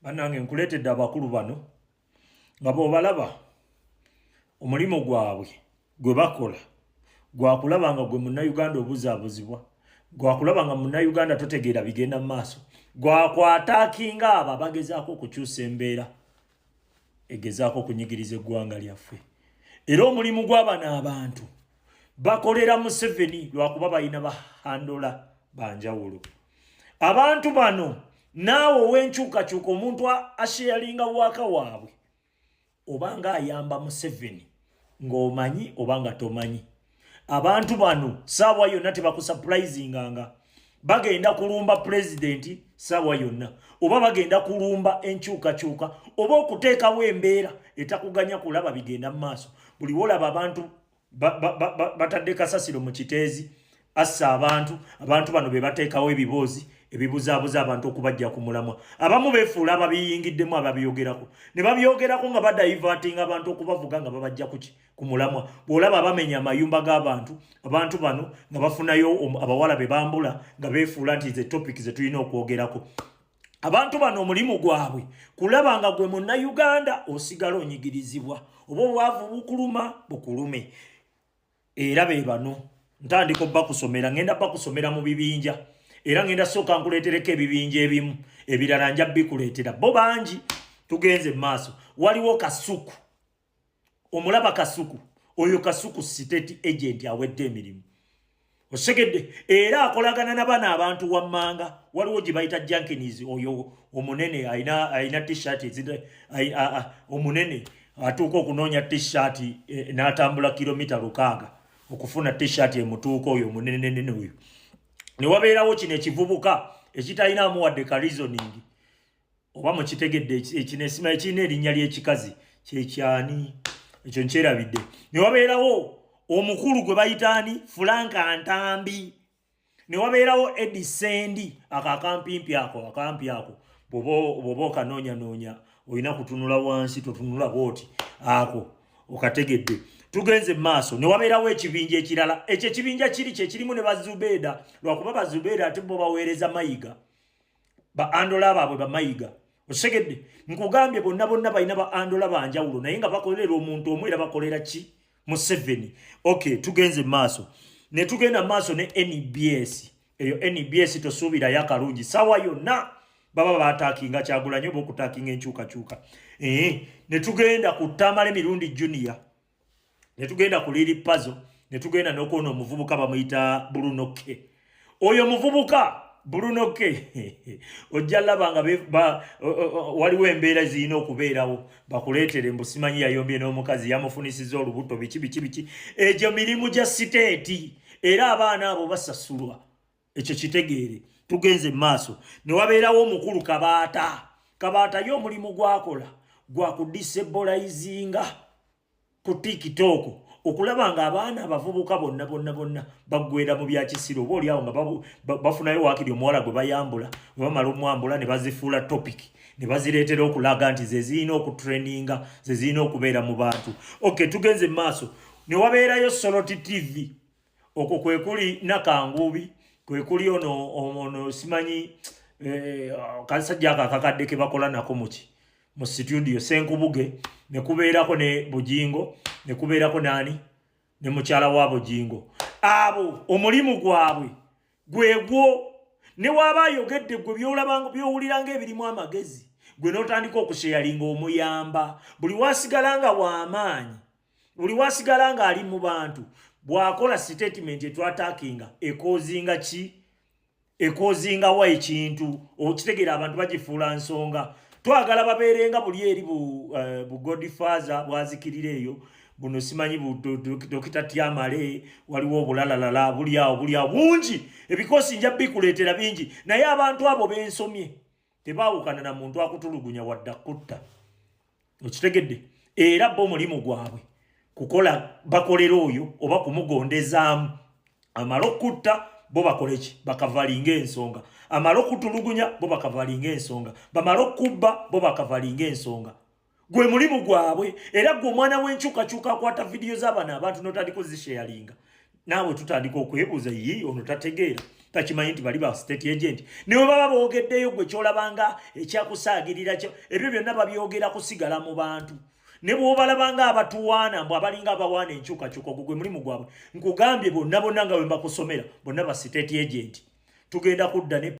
Bannange nkuleetedde abakulu bano nga bw'obalaba omulimu gwabwe gwe bakola gwakulaba nga gwe munnayuganda obuzaabuzibwa, gwakulaba nga munnayuganda totegeera bigenda mu maaso, gwakwataakinga abo abagezaako okukyusa embeera egezaako okunyigiriza eggwanga lyaffe. Era omulimu gw'abano abantu bakolera Museveni lwakuba balina bahandola banjawulo. Abantu bano naawe ow'enkyukakyuka omuntu asheyalinga waka waabwe obanga ayamba Museveni ng'omanyi oba nga tomanyi. Abantu bano saawa yonna tebakusapulizinganga bagenda kulumba pulezidenti saawa yonna oba bagenda kulumba enkyukakyuka oba okuteekawo embeera etakuganya kulaba bigenda mu maaso. Buli wolaba abantu batadde kasasiro mu kiteezi assa abantu bano be bateekawo ebibuzaabuza abantu okubajja ku mulamwa. Abamu beefuula ababiyingiddemu ababyogerako ne babyogerako nga badayivatinga abantu okubavuga nga babajja ku mulamwa. Bw'olaba bamenya amayumba g'abantu, abantu bano nga bafunayo abawala be bambula nga beefuula nti ze topic ze tulina okwogerako. Abantu bano omulimu gwabwe kulaba nga gwe munnayuganda osigala onyigirizibwa oba obwavu bukuluma bukulume. Era be bano ntandika bakusomera, ngenda bakusomera mu bibinja era ngenda sooka nkuleetereko ebibinja ebimu, ebirala nja bikuleetera bo bangi. Tugenze mu maaso. Waliwo Kasuku, omulaba Kasuku, oyo Kasuku state agent awedde emirimu osegedde era akolagana na bana abantu wammanga. Waliwo gye bayita Jenkins, oyo omunene ayina t-shirt omunene atuuka okunoonya t-shirt n'atambula kilomita 600 okufuna t-shirt emutuuka oyo omunene oyo. Ne wabeerawo kino ekivubuka ekitalina amuwadde ka reasoning oba mukitegedde ekinesima ekirina erinnya ly'ekikazi kyekyani ekyo nkyerabidde. Ne wabeerawo omukulu gwe bayitaani Frank Antambi, ne wabeerawo Eddie Sendi akakampi ako bw'oba okanoonya olina kutunula wansi totunula bwoti ako okategedde. Tugenze maaso. Ne wabeerawo ekibinja ekirala, ekyo ekibinja kirimu ne Bazubeda lwakuba Bazubeda ate bo baweereza mayiga ba-andola baabwe bamayiga osegedde. Nkugambye bonna balina ba-andola banjawulo naye nga bakolera omuntu omu era bakolera ki Museveni. Okay, tugenze maaso. Ne tugenda maaso ne NBS. Eyo NBS tosuubira yakalungi saawa yonna baba baataakinga Kyagulanyi oba okutaakinga enkyukakyuka. Ne tugenda ku Tamale Mirundi Junior, ne tugenda ku Lili Pazo, ne tugenda n'okuona omuvubuka bamuyita Bruno K. Oyo omuvubuka Bruno K ojja laba nga waliwo embeera zirina okubeerawo bakuleetere mbu simanyi yayombye n'omukazi yamufunisiza olubuto biki. Egyo mirimu gya siteeti era abaana abo basasulwa, ekyo kitegeere. Tugenze maaso. Ne wabeerawo omukulu Kabaata yo omulimu gwakola gwa kudisebolayizinga ku TikTok okulaba nga abaana abavubuka bonna baggwera mu byakisiro oba oliawo nga bafunayo waakiri omuwala gwe bayambula we bamala omwambula ne bazifuula topic ne bazireetera okulaga nti ze zirina okutraininga, ze zirina okubeera mu bantu. Okay, tugenze mu maaso. Ne wabeerayo Soroti TV, okwo kwe kuli Nakangubi, kwe kuli ono simanyi kasajja akakadde ke bakola nako mu studio Senkubuge, ne kubeerako ne Bujingo, ne kubeerako nani ne mukyala wa Bujingo. Abo omulimu gwabwe gwegwo. Ne waba ayogedde gwe byowuliranga ebirimu amagezi gwe n'otandika okusheyalinga omuyamba. Buli wasigalanga w'amaanyi, buli wasigalanga ali mu bantu bw'akola statement etwataakinga ekoozinga ki? Ekoozinga wa ekintu okitegeera abantu bagifuula nsonga. Twagala babeerenga buli eri bu Godfather bwazikirira eyo buno simanyi Dr. Tiamale waliwo obulalalala buliawo bungi ebikosi nja bikuleetera bingi naye abantu abo bensomye tebaawukana na muntu akutulugunya wadda kutta okitegedde. Era bo mulimu gwabwe kukola bakolera oyo oba kumugondezaamu. Amala okutta bo bakole ki? Bakavalinga ensonga. Amala okutulugunya bo bakavalinga ensonga. Bamala okubba bo bakavalinga ensonga. Gwe mulimu gwabwe. Era gwe omwana w'enkyukakyuka akwata vidiyo z'abana abantu n'otandika ozisharinga. Naawe tutandika okwebuuza ono tategeera. takimanyi nti bali ba state agent ne baba boogeddeyo gwe kyolabanga ekyakusaagirira kyo ebyo byonna babyogera kusigala mu bantu ne bw'obalabanga abatuwaana mbw abalinga abawaana enkyukakyuka gwe mulimu gwabwe nkugambye bonna nga bwe mbakusomera bonna ba state agent tugenda kudda ne